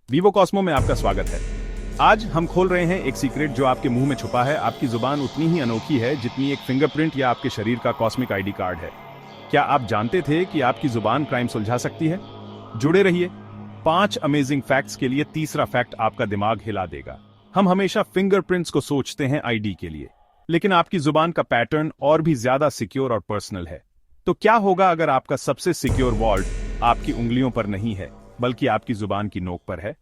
Vivo Cosmo में आपका स्वागत है। आज हम खोल रहे हैं एक सीक्रेट जो आपके मुंह में छुपा है। आपकी जुबान उतनी ही अनोखी है जितनी एक फिंगरप्रिंट या आपके शरीर का कॉस्मिक आईडी कार्ड है। क्या आप जानते थे कि आपकी जुबान क्राइम सुलझा सकती है? जुड़े रहिए। 5 अमेजिंग फैक्ट्स के लिए तीसरा फैक्ट आपका दिमाग हिला देगा। हम हमेशा फिंगरप्रिंट्स को सोचते हैं आईडी के लिए, लेकिन आपकी जुबान का पैटर्न और भी ज्यादा सिक्योर और पर्सनल है। तो क्या होगा अगर आपका सबसे सिक्योर वॉल्ट आपकी उंगलियों पर नहीं है बल्कि आपकी जुबान की नोक पर है?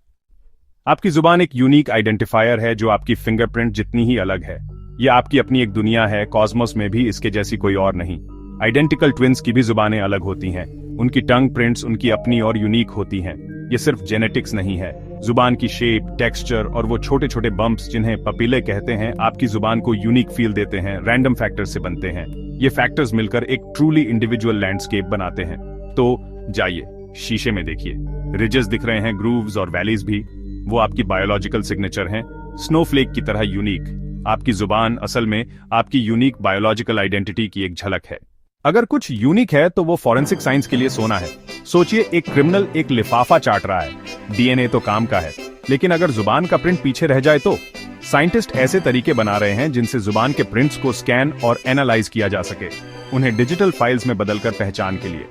आपकी जुबान एक यूनिक आइडेंटिफायर है जो आपकी फिंगरप्रिंट जितनी ही अलग है। यह आपकी अपनी एक दुनिया है। कॉस्मोस में भी इसके जैसी कोई और नहीं। आइडेंटिकल ट्विंस की भी जुबानें अलग होती हैं। उनकी टंग प्रिंट्स उनकी अपनी और यूनिक होती हैं। ये सिर्फ जेनेटिक्स नहीं है। जुबान की शेप, टेक्सचर और वो छोटे छोटे बम्प्स जिन्हें पपीले कहते हैं आपकी जुबान को यूनिक फील देते हैं। रैंडम फैक्टर्स से बनते हैं। ये फैक्टर्स मिलकर एक ट्रूली इंडिविजुअल लैंडस्केप बनाते हैं। तो जाइए शीशे में देखिए। रिजेस दिख रहे हैं, ग्रूव्स और वैलीज भी। वो आपकी बायोलॉजिकल सिग्नेचर हैं, स्नोफ्लेक की तरह यूनिक। आपकी जुबान असल में आपकी यूनिक बायोलॉजिकल आइडेंटिटी की एक झलक है। अगर कुछ यूनिक है तो वो फॉरेंसिक साइंस के लिए सोना है। सोचिए, एक क्रिमिनल एक लिफाफा चाट रहा है। डीएनए तो काम का है, लेकिन अगर जुबान का प्रिंट पीछे रह जाए तो? साइंटिस्ट ऐसे तरीके बना रहे हैं जिनसे जुबान के प्रिंट्स को स्कैन और एनालाइज किया जा सके, उन्हें डिजिटल फाइल्स में बदलकर पहचान के लिए।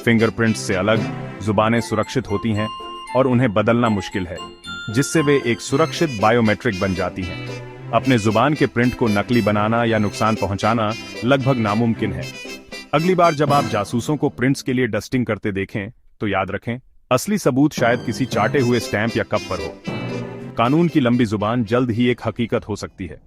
फिंगरप्रिंट्स से अलग जुबानें सुरक्षित होती हैं और उन्हें बदलना मुश्किल है, जिससे वे एक सुरक्षित बायोमेट्रिक बन जाती हैं। अपने जुबान के प्रिंट को नकली बनाना या नुकसान पहुंचाना लगभग नामुमकिन है। अगली बार जब आप जासूसों को प्रिंट्स के लिए डस्टिंग करते देखें तो याद रखें, असली सबूत शायद किसी चाटे हुए स्टैंप या कप पर हो। कानून की लंबी जुबान जल्द ही एक हकीकत हो सकती है।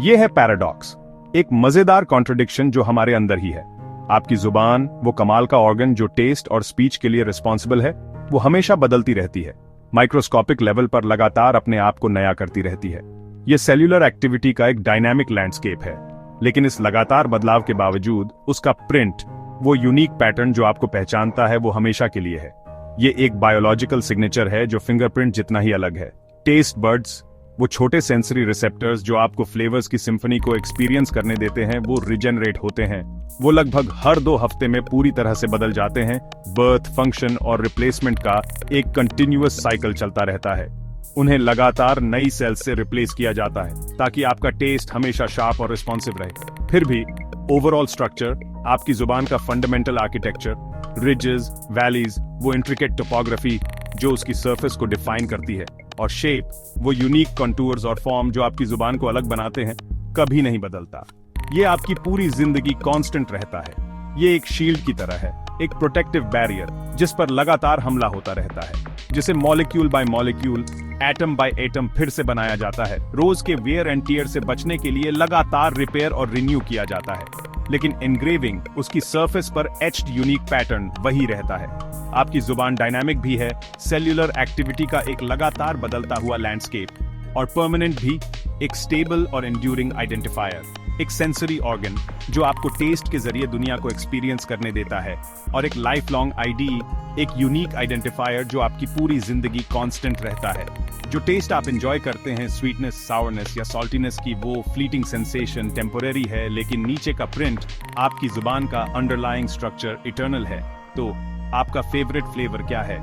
यह है पैराडॉक्स, एक मजेदार कॉन्ट्रडिक्शन जो हमारे अंदर ही है। आपकी जुबान, वो कमाल का ऑर्गन जो टेस्ट और स्पीच के लिए रिस्पॉन्सिबल है, वो हमेशा बदलती रहती है। माइक्रोस्कोपिक लेवल पर लगातार अपने आप को नया करती रहती है। यह सेल्यूलर एक्टिविटी का एक डायनामिक लैंडस्केप है। लेकिन इस लगातार बदलाव के बावजूद उसका प्रिंट, वो यूनिक पैटर्न जो आपको पहचानता है, वो हमेशा के लिए है। ये एक बायोलॉजिकल सिग्नेचर है जो फिंगरप्रिंट जितना ही अलग है। टेस्ट बर्ड्स, वो छोटे सेंसरी रिसेप्टर्स जो आपको फ्लेवर्स की सिम्फनी को एक्सपीरियंस करने देते हैं, वो रिजेनरेट होते हैं। वो लगभग हर 2 हफ्ते में पूरी तरह से बदल जाते हैं। बर्थ, फंक्शन और रिप्लेसमेंट का एक कंटिन्यूअस साइकिल चलता रहता है। उन्हें लगातार नई सेल्स से रिप्लेस किया जाता है ताकि आपका टेस्ट हमेशा शार्प और रिस्पॉन्सिव रहे। फिर भी ओवरऑल स्ट्रक्चर, आपकी जुबान का फंडामेंटल आर्किटेक्चर, रिजेस, वैलीज, वो इंट्रिकेट टोपोग्राफी जो उसकी सरफेस को डिफाइन करती है, और शेप, वो यूनिक कंटूर्स और फॉर्म जो आपकी जुबान को अलग बनाते हैं, कभी नहीं बदलता। ये आपकी पूरी जिंदगी कांस्टेंट रहता है। ये एक शील्ड की तरह है, एक प्रोटेक्टिव बैरियर जिस पर लगातार हमला होता रहता है, जिसे molecule by molecule, atom by atom फिर से बनाया जाता है। रोज के वेयर एंड टियर से बचने के लिए लगातार रिपेयर और रिन्यू किया जाता है। लेकिन एनग्रेविंग, उसकी सरफेस पर एच्ड यूनिक पैटर्न वही रहता है। आपकी जुबान डायनामिक भी है, सेल्यूलर एक्टिविटी का एक लगातार बदलता हुआ लैंडस्केप, और परमानेंट भी, एक स्टेबल और एंड्यूरिंग आइडेंटिफायर, एक सेंसरी ऑर्गन जो आपको टेस्ट के जरिए दुनिया को एक्सपीरियंस करने देता है, और एक लाइफ लॉन्ग आईडी, एक यूनिक आइडेंटिफायर जो आपकी पूरी जिंदगी कांस्टेंट रहता है। जो टेस्ट आप एंजॉय करते हैं, स्वीटनेस, सावरनेस या सॉल्टीनेस की, वो फ्लीटिंग सेंसेशन टेम्पोरेरी है, लेकिन नीचे का प्रिंट, आपकी जुबान का अंडरलाइंग स्ट्रक्चर इटर्नल है। तो आपका फेवरेट फ्लेवर क्या है?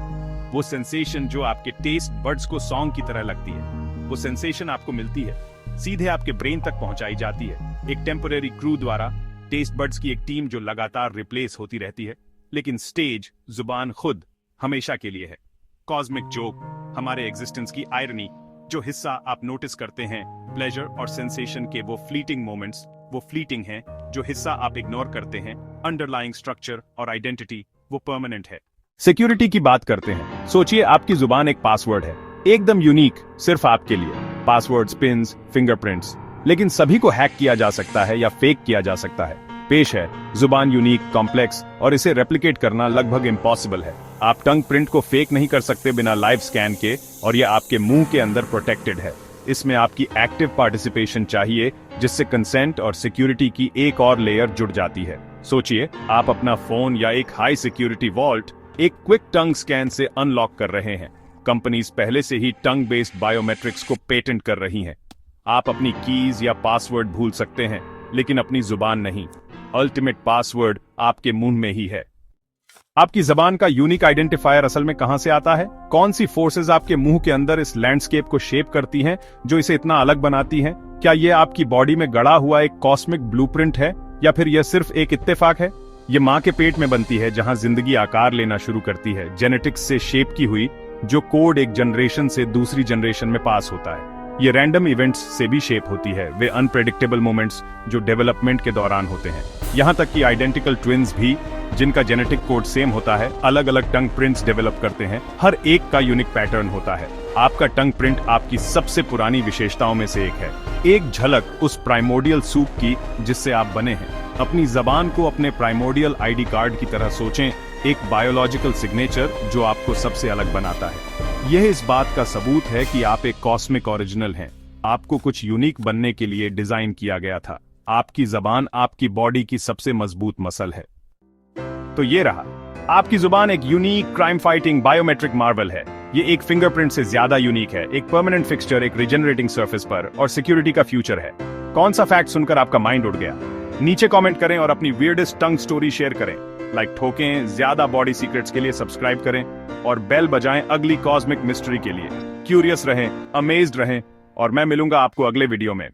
वो सेंसेशन जो आपके टेस्ट बड्स को सॉन्ग की तरह लगती है, वो सेंसेशन आपको मिलती है, सीधे आपके ब्रेन तक पहुंचाई जाती है एक टेम्परेरी क्रू द्वारा। टेस्ट बड्स की एक टीम जो लगातार रिप्लेस होती रहती है, लेकिन स्टेज, जुबान खुद हमेशा के लिए है। कॉस्मिक जोक, हमारे एग्जिस्टेंस की आयरनी, जो हिस्सा आप नोटिस करते हैं प्लेजर और सेंसेशन के, वो फ्लीटिंग मोमेंट्स, वो फ्लीटिंग हैं। जो हिस्सा आप इग्नोर करते हैं, अंडरलाइंग स्ट्रक्चर और आइडेंटिटी, वो परमानेंट है। सिक्योरिटी की बात करते हैं। सोचिए, आपकी जुबान एक पासवर्ड है, एकदम यूनिक, सिर्फ आपके लिए। पासवर्ड्स, पिन्स, फिंगरप्रिंट्स, लेकिन सभी को हैक किया जा सकता है या फेक किया जा सकता है। पेश है जुबान यूनिक, कॉम्प्लेक्स, और इसे रेप्लिकेट करना लगभग इम्पॉसिबल है। आप टंग प्रिंट को फेक नहीं कर सकते बिना लाइव स्कैन के, और यह आपके मुंह के अंदर प्रोटेक्टेड है। इसमें आपकी एक्टिव पार्टिसिपेशन चाहिए, जिससे कंसेंट और सिक्योरिटी की एक और लेयर जुड़ जाती है। सोचिए, आप अपना फोन या एक हाई सिक्योरिटी वॉल्ट एक क्विक टंग स्कैन से अनलॉक कर रहे हैं। कंपनीज पहले से ही टंग बेस्ड बायोमेट्रिक्स को पेटेंट कर रही हैं। आप अपनी कीज या पासवर्ड भूल सकते हैं, लेकिन अपनी जुबान नहीं। अल्टीमेट पासवर्ड आपके मुंह में ही है। आपकी जबान का यूनिक आइडेंटिफायर असल में कहां से आता है? कौन सी फोर्सेस आपके मुंह के अंदर इस लैंडस्केप को शेप करती हैं, जो इसे इतना अलग बनाती हैं? क्या यह आपकी बॉडी में गड़ा हुआ एक कॉस्मिक ब्लूप्रिंट है, या फिर यह सिर्फ एक इत्तेफाक है? ये मां के पेट में बनती है, जहां जिंदगी आकार लेना शुरू करती है, जेनेटिक्स से शेप की हुई, जो कोड एक जनरेशन से दूसरी जनरेशन में पास होता है। ये रैंडम इवेंट्स से भी शेप होती है, वे अनप्रेडिक्टेबल मोमेंट्स जो डेवलपमेंट के दौरान होते हैं। यहां तक कि आइडेंटिकल ट्विन्स भी, जिनका जेनेटिक कोड सेम होता है, अलग अलग टंग प्रिंट्स डेवलप करते हैं। हर एक का यूनिक पैटर्न होता है। आपका टंग प्रिंट आपकी सबसे पुरानी विशेषताओं में से एक है, एक झलक उस प्राइमोर्डियल सूप की जिससे आप बने हैं। अपनी जबान को अपने प्राइमोर्डियल आईडी कार्ड की तरह सोचें, एक बायोलॉजिकल सिग्नेचर जो आपको सबसे अलग बनाता है। यह इस बात का सबूत है कि आप एक कॉस्मिक ओरिजिनल हैं। आपको कुछ यूनिक बनने के लिए डिजाइन किया गया था। आपकी जबान आपकी बॉडी की सबसे मजबूत मसल है। तो ये रहा, आपकी जुबान एक unique crime fighting biometric Marvel है। ये एक फिंगरप्रिंट से ज्यादा यूनिक है, एक परमानेंट फिक्सचर एक रिजेनरेटिंग सरफेस पर, और सिक्योरिटी का फ्यूचर है। कौन सा फैक्ट सुनकर आपका माइंड उड़ गया? नीचे कमेंट करें और अपनी वियर्डेस्ट टंग स्टोरी शेयर करें। लाइक ठोकें, ज्यादा बॉडी सीक्रेट्स के लिए सब्सक्राइब करें और बेल बजाएं अगली कॉस्मिक मिस्ट्री के लिए। क्यूरियस रहें, अमेज्ड रहें, और मैं मिलूंगा आपको अगले वीडियो में।